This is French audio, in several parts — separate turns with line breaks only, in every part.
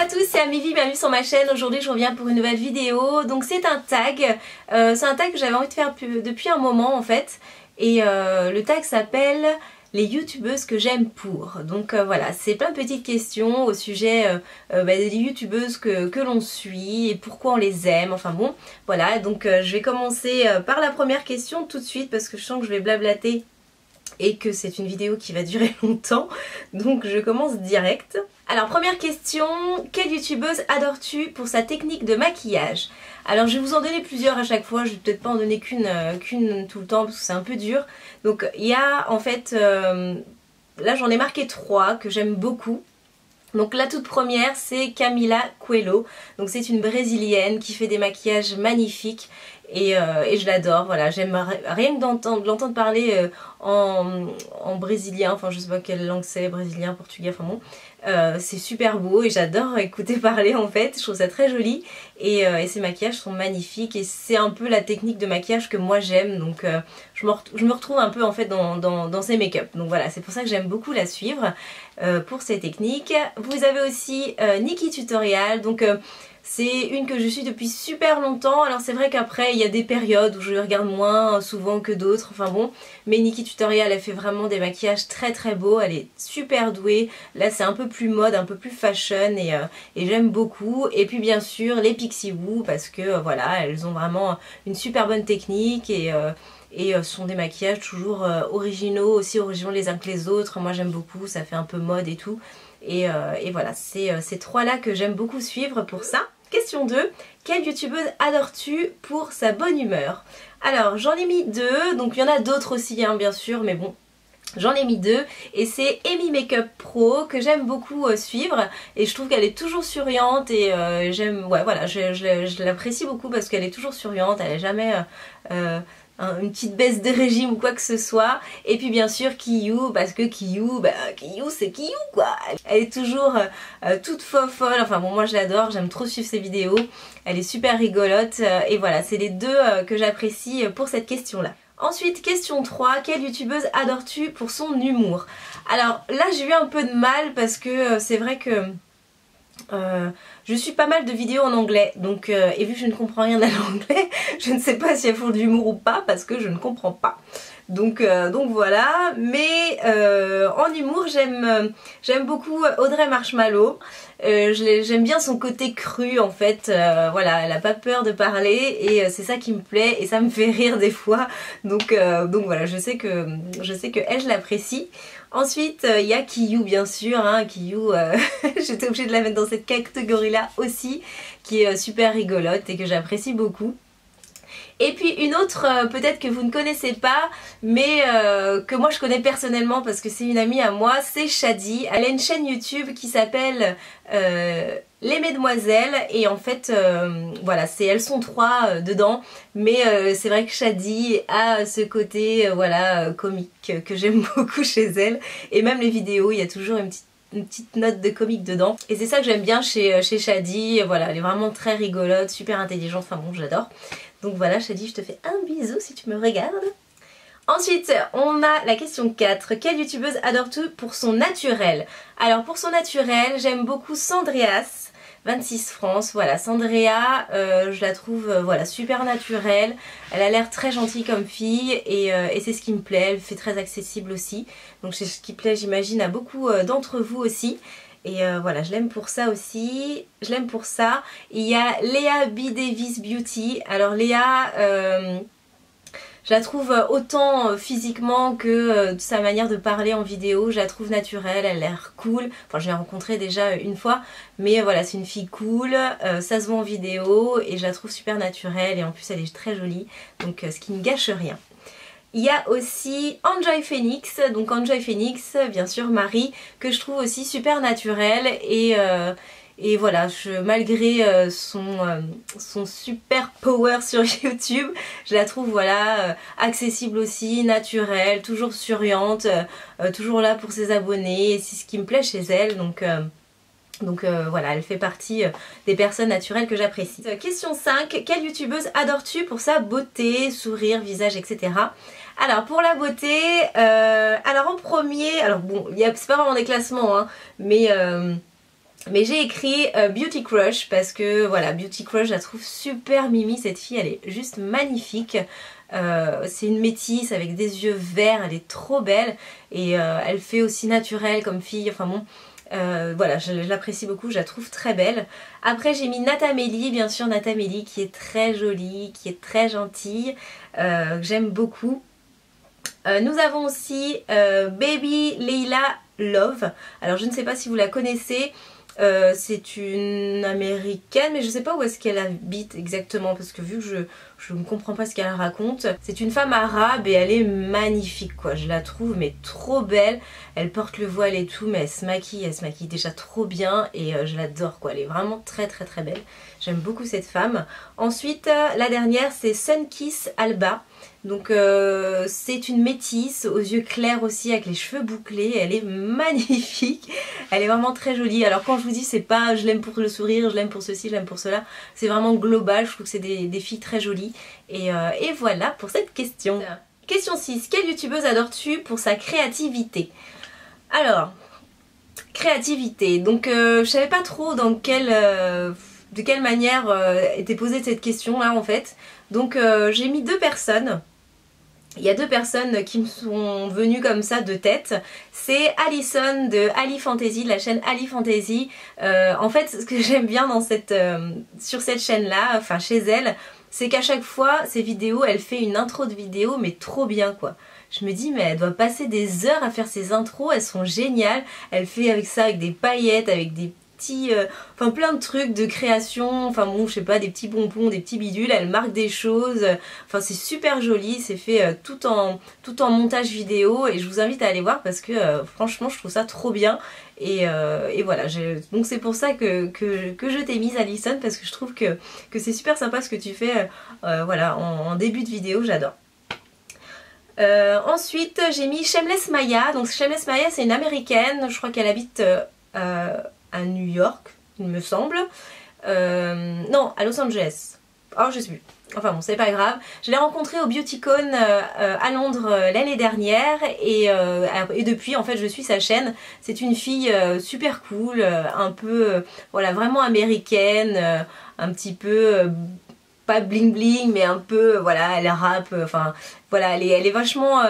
à tous, c'est Amivi, bienvenue sur ma chaîne. Aujourd'hui je reviens pour une nouvelle vidéo. Donc c'est un tag, que j'avais envie de faire depuis un moment en fait. Et le tag s'appelle les youtubeuses que j'aime pour. Donc voilà, c'est plein de petites questions au sujet des youtubeuses que l'on suit et pourquoi on les aime. Enfin bon, voilà, donc je vais commencer par la première question tout de suite parce que je sens que je vais blablater et que c'est une vidéo qui va durer longtemps. Donc je commence direct. Alors première question, quelle youtubeuse adores-tu pour sa technique de maquillage? Alors je vais vous en donner plusieurs à chaque fois, je vais peut-être pas en donner qu'une tout le temps parce que c'est un peu dur. Donc il y a en fait, là j'en ai marqué 3 que j'aime beaucoup. Donc la toute première c'est Camila Coelho, donc c'est une brésilienne qui fait des maquillages magnifiques et je l'adore, voilà, j'aime rien que l'entendre parler en brésilien, enfin je sais pas quelle langue c'est, brésilien, portugais, enfin bon, c'est super beau et j'adore écouter parler en fait, je trouve ça très joli et ses maquillages sont magnifiques et c'est un peu la technique de maquillage que moi j'aime, donc je me retrouve un peu en fait dans ses make-up, donc voilà, c'est pour ça que j'aime beaucoup la suivre pour ses techniques. Vous avez aussi Nikki Tutorial, donc c'est une que je suis depuis super longtemps. Alors c'est vrai qu'après il y a des périodes où je regarde moins souvent que d'autres, enfin bon, mais Nikki Tutorial elle fait vraiment des maquillages très très beaux, elle est super douée. Là c'est un peu plus mode, un peu plus fashion et j'aime beaucoup. Et puis bien sûr les Pixiwoo parce que voilà, elles ont vraiment une super bonne technique et ce sont des maquillages toujours originaux, aussi originaux les uns que les autres. Moi j'aime beaucoup, ça fait un peu mode et tout. Et voilà, c'est ces 3 là que j'aime beaucoup suivre pour ça. Question 2, quelle youtubeuse adores-tu pour sa bonne humeur? Alors j'en ai mis 2, donc il y en a d'autres aussi hein, bien sûr, mais bon, j'en ai mis 2 et c'est Amy Makeup Pro que j'aime beaucoup suivre et je trouve qu'elle est toujours souriante et j'aime, ouais voilà, je l'apprécie beaucoup parce qu'elle est toujours souriante, elle n'est jamais une petite baisse de régime ou quoi que ce soit. Et puis bien sûr Kiyu, parce que Kiyu c'est Kiyu quoi, elle est toujours toute folle, enfin bon moi je l'adore, j'aime trop suivre ses vidéos, elle est super rigolote et voilà, c'est les 2 que j'apprécie pour cette question là. Ensuite, question 3, quelle youtubeuse adores-tu pour son humour? Alors là j'ai eu un peu de mal parce que c'est vrai que je suis pas mal de vidéos en anglais, donc et vu que je ne comprends rien à l'anglais, je ne sais pas si elles font de l'humour ou pas parce que je ne comprends pas. Donc voilà, mais en humour j'aime beaucoup Audrey Marshmallow. J'aime bien son côté cru en fait, voilà, elle a pas peur de parler et c'est ça qui me plaît et ça me fait rire des fois. Donc voilà, je sais que elle, je l'apprécie. Ensuite il y a Kiyu bien sûr, hein, Kiyu, j'étais obligée de la mettre dans cette catégorie là aussi, qui est super rigolote et que j'apprécie beaucoup. Et puis une autre peut-être que vous ne connaissez pas mais que moi je connais personnellement parce que c'est une amie à moi, c'est Shadi. Elle a une chaîne YouTube qui s'appelle Les Mesdemoiselles et en fait voilà, elles sont 3 dedans, mais c'est vrai que Shadi a ce côté voilà comique que j'aime beaucoup chez elle et même les vidéos il y a toujours une petite note de comique dedans et c'est ça que j'aime bien chez Shadi. Voilà, elle est vraiment très rigolote, super intelligente, enfin bon j'adore. Donc voilà Shadi, je te fais un bisou si tu me regardes. Ensuite on a la question 4, quelle youtubeuse adores-tu pour son naturel? Alors pour son naturel j'aime beaucoup Sandreas 26 France, voilà Sandrea, je la trouve voilà super naturelle, elle a l'air très gentille comme fille et c'est ce qui me plaît, elle fait très accessible aussi, donc c'est ce qui plaît j'imagine à beaucoup d'entre vous aussi. Et voilà, je l'aime pour ça aussi, je l'aime pour ça. Il y a Léa B. Davis Beauty. Alors Léa, je la trouve autant physiquement que de sa manière de parler en vidéo, je la trouve naturelle, elle a l'air cool. Enfin je l'ai rencontrée déjà une fois, mais voilà c'est une fille cool, ça se voit en vidéo et je la trouve super naturelle et en plus elle est très jolie, donc ce qui ne gâche rien. Il y a aussi Enjoy Phoenix, donc Enjoy Phoenix, bien sûr Marie, que je trouve aussi super naturelle et voilà, malgré son super power sur YouTube, je la trouve voilà accessible aussi, naturelle, toujours souriante, toujours là pour ses abonnés, et c'est ce qui me plaît chez elle, donc voilà, elle fait partie des personnes naturelles que j'apprécie. Question 5, quelle youtubeuse adores-tu pour sa beauté, sourire, visage, etc. Alors pour la beauté, alors en premier, alors bon, c'est pas vraiment des classements, hein, mais Mais j'ai écrit Beauty Crush parce que voilà, Beauty Crush, je la trouve super mimi, cette fille, elle est juste magnifique. C'est une métisse avec des yeux verts, elle est trop belle et elle fait aussi naturelle comme fille, enfin bon, voilà, je l'apprécie beaucoup, je la trouve très belle. Après j'ai mis Natamélie, bien sûr Natamélie qui est très jolie, qui est très gentille, que j'aime beaucoup. Nous avons aussi Baby Leila Love, alors je ne sais pas si vous la connaissez. C'est une américaine mais je sais pas où est-ce qu'elle habite exactement parce que vu que je ne comprends pas ce qu'elle raconte. C'est une femme arabe et elle est magnifique quoi, je la trouve mais trop belle. Elle porte le voile et tout mais elle se maquille déjà trop bien et je l'adore quoi, elle est vraiment très très très belle. J'aime beaucoup cette femme. Ensuite la dernière c'est Sunkiss Alba. Donc c'est une métisse aux yeux clairs aussi avec les cheveux bouclés, elle est magnifique, elle est vraiment très jolie. Alors quand je vous dis c'est pas je l'aime pour le sourire, je l'aime pour ceci, je l'aime pour cela, c'est vraiment global, je trouve que c'est des filles très jolies. Et voilà pour cette question. Question 6, quelle youtubeuse adores-tu pour sa créativité? Alors, créativité, donc je savais pas trop dans quelle... de quelle manière était posée cette question là en fait. Donc j'ai mis deux personnes. Il y a deux personnes qui me sont venues comme ça de tête. C'est Alison de Ali Fantasy, de la chaîne Ali Fantasy. En fait ce que j'aime bien dans sur cette chaîne là, enfin chez elle, c'est qu'à chaque fois ces vidéos elle fait une intro de vidéo mais trop bien quoi. Je me dis mais elle doit passer des heures à faire ses intros, elles sont géniales. Elle fait avec ça avec des paillettes, avec des petits, enfin plein de trucs de création, enfin bon je sais pas, des petits bonbons, des petits bidules, elle marque des choses, enfin c'est super joli, c'est fait tout en montage vidéo et je vous invite à aller voir parce que franchement je trouve ça trop bien et voilà, donc c'est pour ça que je t'ai mise Alison parce que je trouve que c'est super sympa ce que tu fais voilà en début de vidéo, j'adore. Ensuite j'ai mis Shameless Maya, donc Shameless Maya c'est une américaine, je crois qu'elle habite à New York, il me semble. Non, à Los Angeles. Oh, je sais plus. Enfin bon, c'est pas grave. Je l'ai rencontrée au Beautycon à Londres l'année dernière et depuis en fait je suis sa chaîne. C'est une fille super cool, un peu voilà vraiment américaine, un petit peu pas bling bling mais un peu voilà elle rappe, enfin voilà elle est vachement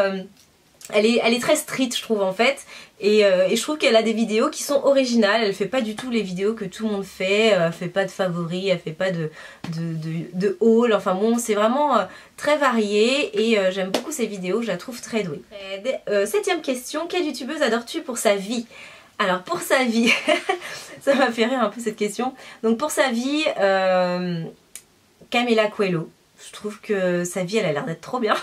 elle est très street je trouve en fait et je trouve qu'elle a des vidéos qui sont originales, elle fait pas du tout les vidéos que tout le monde fait, elle fait pas de favoris, elle fait pas de haul, enfin bon c'est vraiment très varié et j'aime beaucoup ses vidéos, je la trouve très douée. Septième question, quelle youtubeuse adores-tu pour sa vie? Alors pour sa vie, ça m'a fait rire un peu cette question, donc pour sa vie Camila Coelho. Je trouve que sa vie elle a l'air d'être trop bien.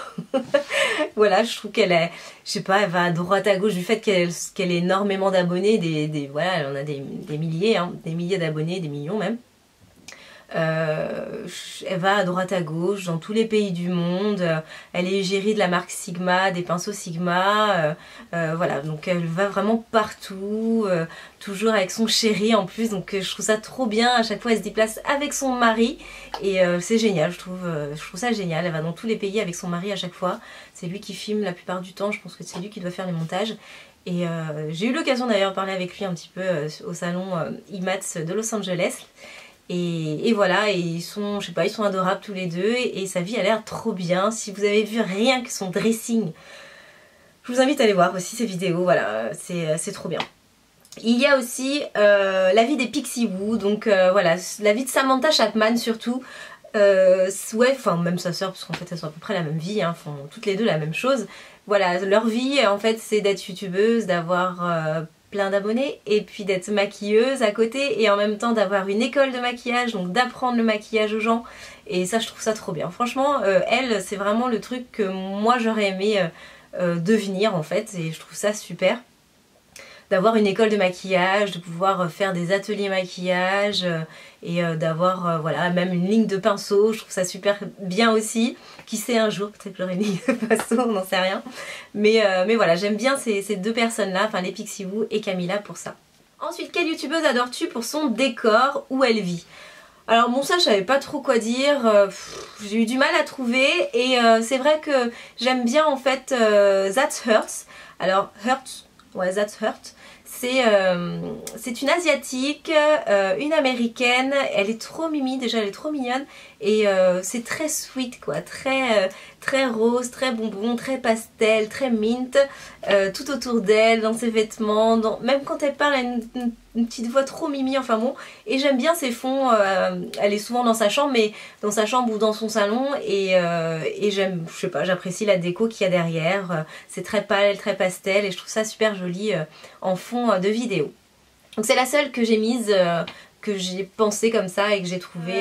Voilà, je trouve qu'elle est, je sais pas, elle va à droite à gauche du fait qu'elle ait énormément d'abonnés, voilà, elle en a des milliers, hein, des milliers d'abonnés, des millions même. Elle va à droite à gauche dans tous les pays du monde, elle est égérie de la marque Sigma, des pinceaux Sigma, voilà, donc elle va vraiment partout, toujours avec son chéri en plus, donc je trouve ça trop bien, à chaque fois elle se déplace avec son mari et c'est génial, je trouve ça génial, elle va dans tous les pays avec son mari à chaque fois, c'est lui qui filme la plupart du temps, je pense que c'est lui qui doit faire les montages. Et j'ai eu l'occasion d'ailleurs de parler avec lui un petit peu au salon IMATS de Los Angeles. Et voilà, et ils sont, je sais pas, ils sont adorables tous les deux et sa vie a l'air trop bien. Si vous avez vu rien que son dressing, je vous invite à aller voir aussi ses vidéos, voilà, c'est trop bien. Il y a aussi la vie des Pixie Woo, donc voilà, la vie de Samantha Chapman surtout. Ouais, enfin même sa soeur, parce qu'en fait elles sont à peu près la même vie, hein, font toutes les deux la même chose. Voilà, leur vie en fait c'est d'être youtubeuse, d'avoir plein d'abonnés et puis d'être maquilleuse à côté et en même temps d'avoir une école de maquillage, donc d'apprendre le maquillage aux gens et ça je trouve ça trop bien. Franchement elle c'est vraiment le truc que moi j'aurais aimé devenir en fait et je trouve ça super. D'avoir une école de maquillage, de pouvoir faire des ateliers maquillage et d'avoir voilà même une ligne de pinceau, je trouve ça super bien aussi. Qui sait un jour, peut-être que j'aurai une ligne de pinceau, on n'en sait rien. Mais voilà, j'aime bien ces deux personnes-là, enfin les Pixie Woo et Camila pour ça. Ensuite, quelle youtubeuse adores-tu pour son décor, où elle vit? Alors bon ça je savais pas trop quoi dire, j'ai eu du mal à trouver et c'est vrai que j'aime bien en fait That Hurts. Alors Hurts, ouais That Hurts, C'est une asiatique, une américaine, elle est trop mimi, déjà elle est trop mignonne et c'est très sweet quoi, très rose, très bonbon, très pastel, très mint, tout autour d'elle, dans ses vêtements, même quand elle parle elle a une petite voix trop mimi, enfin bon, et j'aime bien ses fonds, elle est souvent dans sa chambre, mais dans sa chambre ou dans son salon et j'aime, je sais pas, j'apprécie la déco qu'il y a derrière, c'est très pâle, très pastel et je trouve ça super joli en fond de vidéo. Donc c'est la seule que j'ai mise, que j'ai pensé comme ça et que j'ai trouvé.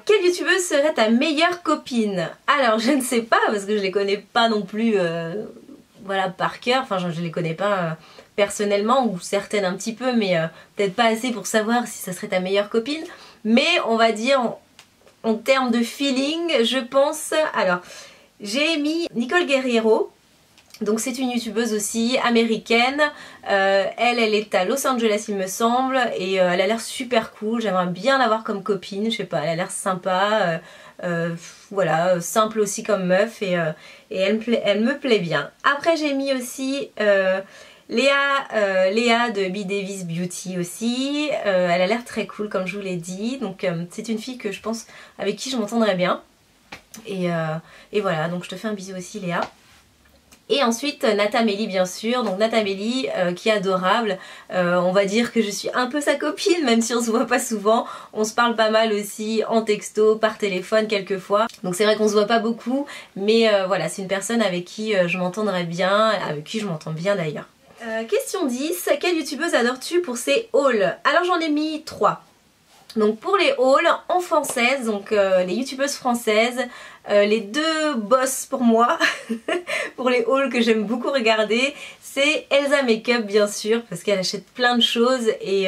Quelle youtubeuse serait ta meilleure copine? Alors je ne sais pas parce que je les connais pas non plus voilà, par cœur, enfin je les connais pas personnellement, ou certaines un petit peu, mais peut-être pas assez pour savoir si ça serait ta meilleure copine. Mais on va dire en termes de feeling, je pense. Alors j'ai mis Nicole Guerriero. Donc c'est une youtubeuse aussi américaine, elle est à Los Angeles il me semble et elle a l'air super cool, j'aimerais bien l'avoir comme copine, je sais pas, elle a l'air sympa, voilà, simple aussi comme meuf et elle me plaît bien. Après j'ai mis aussi Léa de Be Davis Beauty aussi, elle a l'air très cool comme je vous l'ai dit, donc c'est une fille que je pense avec qui je m'entendrais bien et voilà, donc je te fais un bisou aussi Léa. Et ensuite Natamélie bien sûr, donc Natamélie qui est adorable, on va dire que je suis un peu sa copine même si on se voit pas souvent, on se parle pas mal aussi en texto, par téléphone quelquefois, donc c'est vrai qu'on se voit pas beaucoup, mais voilà c'est une personne avec qui je m'entendrai bien, avec qui je m'entends bien d'ailleurs. Question 10, quelle youtubeuse adores-tu pour ses hauls? Alors j'en ai mis 3. Donc pour les hauls en française, donc les youtubeuses françaises, les deux boss pour moi, pour les hauls que j'aime beaucoup regarder, c'est Elsa Makeup bien sûr, parce qu'elle achète plein de choses et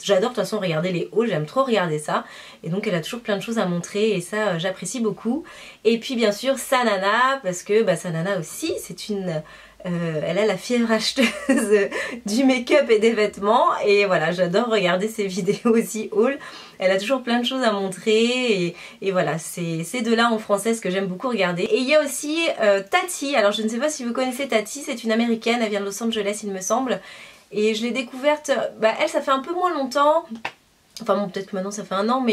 j'adore de toute façon regarder les hauls, j'aime trop regarder ça. Et donc elle a toujours plein de choses à montrer et ça j'apprécie beaucoup. Et puis bien sûr Sanana, parce que Sanana aussi c'est une... elle a la fière acheteuse du make-up et des vêtements et voilà j'adore regarder ses vidéos aussi haul, elle a toujours plein de choses à montrer et voilà c'est ces deux là en français que j'aime beaucoup regarder. Et il y a aussi Tati, alors je ne sais pas si vous connaissez Tati, c'est une américaine, elle vient de Los Angeles il me semble et je l'ai découverte, elle ça fait un peu moins longtemps. Enfin bon peut-être que maintenant ça fait un an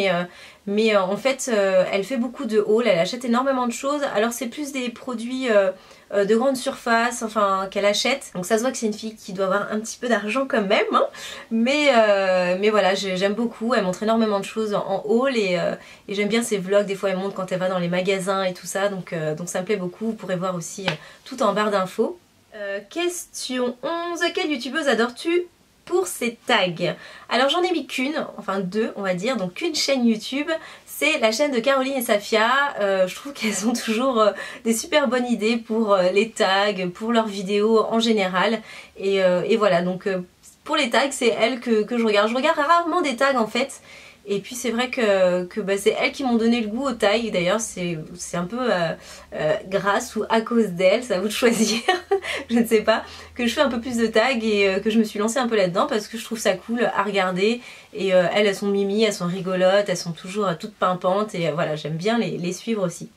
mais en fait elle fait beaucoup de hauls, elle achète énormément de choses, alors c'est plus des produits de grande surface enfin qu'elle achète, donc ça se voit que c'est une fille qui doit avoir un petit peu d'argent quand même hein. Mais voilà j'aime beaucoup, elle montre énormément de choses en haul et j'aime bien ses vlogs, des fois elle montre quand elle va dans les magasins et tout ça donc ça me plaît beaucoup, vous pourrez voir aussi tout en barre d'infos. Question 11, quelle youtubeuse adores-tu pour ses tags? Alors j'en ai mis qu'une, enfin deux on va dire, donc qu'une chaîne YouTube, c'est la chaîne de Caroline et Safia. Je trouve qu'elles ont toujours des super bonnes idées pour les tags, pour leurs vidéos en général et voilà donc pour les tags c'est elles que je regarde. Je regarde rarement des tags en fait. Et puis c'est vrai que c'est elles qui m'ont donné le goût au tags, d'ailleurs c'est un peu grâce ou à cause d'elles, c'est à vous de choisir, je ne sais pas, que je fais un peu plus de tags et que je me suis lancée un peu là-dedans parce que je trouve ça cool à regarder et elles sont mimi, elles sont rigolotes, elles sont toujours toutes pimpantes et voilà j'aime bien les suivre aussi.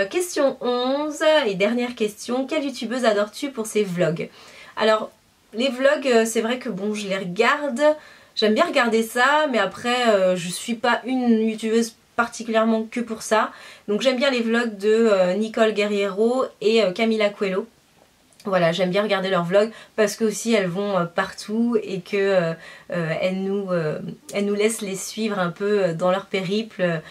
Question 11 et dernière question, quelle youtubeuse adores-tu pour ses vlogs? Alors les vlogs c'est vrai que bon je les regarde. J'aime bien regarder ça, mais après je suis pas une youtubeuse particulièrement que pour ça. Donc j'aime bien les vlogs de Nicole Guerriero et Camila Coelho. Voilà, j'aime bien regarder leurs vlogs parce que aussi elles vont partout et que elles nous laissent les suivre un peu dans leur périple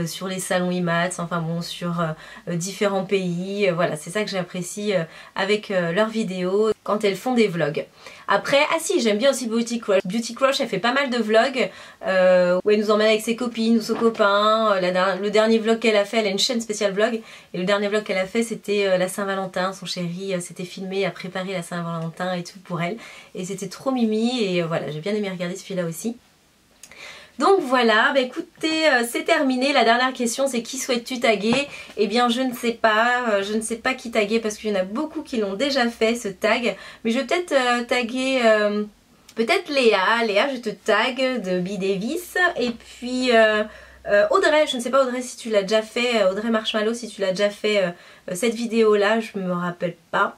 sur les salons IMATS, enfin bon, sur différents pays. Voilà, c'est ça que j'apprécie avec leurs vidéos quand elles font des vlogs. Après, ah si, j'aime bien aussi Beauty Crush. Beauty Crush, elle fait pas mal de vlogs où elle nous emmène avec ses copines ou ses copains. Le dernier vlog qu'elle a fait, elle a une chaîne spéciale vlog. Et le dernier vlog qu'elle a fait, c'était la Saint-Valentin. Son chéri s'était filmé à préparer la Saint-Valentin et tout pour elle. Et c'était trop mimi et voilà, j'ai bien aimé regarder ce film-là aussi. Donc voilà, bah écoutez, c'est terminé. La dernière question c'est qui souhaites-tu taguer? Eh bien je ne sais pas qui taguer parce qu'il y en a beaucoup qui l'ont déjà fait ce tag. Mais je vais peut-être taguer peut-être Léa. Léa, je te tag de Be Davis. Et puis Audrey, je ne sais pas Audrey si tu l'as déjà fait, Audrey Marshmallow si tu l'as déjà fait cette vidéo là, je me rappelle pas.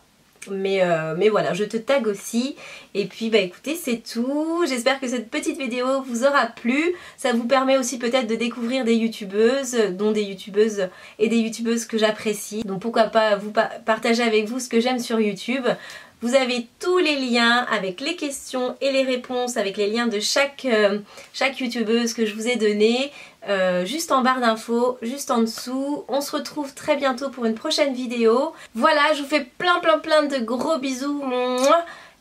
Mais voilà, je te tag aussi. Et puis bah écoutez, c'est tout. J'espère que cette petite vidéo vous aura plu. Ça vous permet aussi peut-être de découvrir des youtubeuses, dont des youtubeuses et des youtubeuses que j'apprécie. Donc pourquoi pas vous partager avec vous ce que j'aime sur YouTube. Vous avez tous les liens avec les questions et les réponses, avec les liens de chaque youtubeuse que je vous ai donné, juste en barre d'infos, juste en dessous. On se retrouve très bientôt pour une prochaine vidéo. Voilà, je vous fais plein de gros bisous.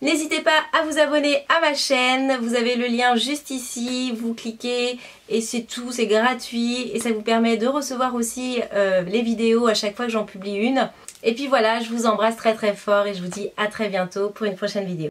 N'hésitez pas à vous abonner à ma chaîne, vous avez le lien juste ici, vous cliquez et c'est tout, c'est gratuit et ça vous permet de recevoir aussi les vidéos à chaque fois que j'en publie une. Et puis voilà, je vous embrasse très fort et je vous dis à très bientôt pour une prochaine vidéo.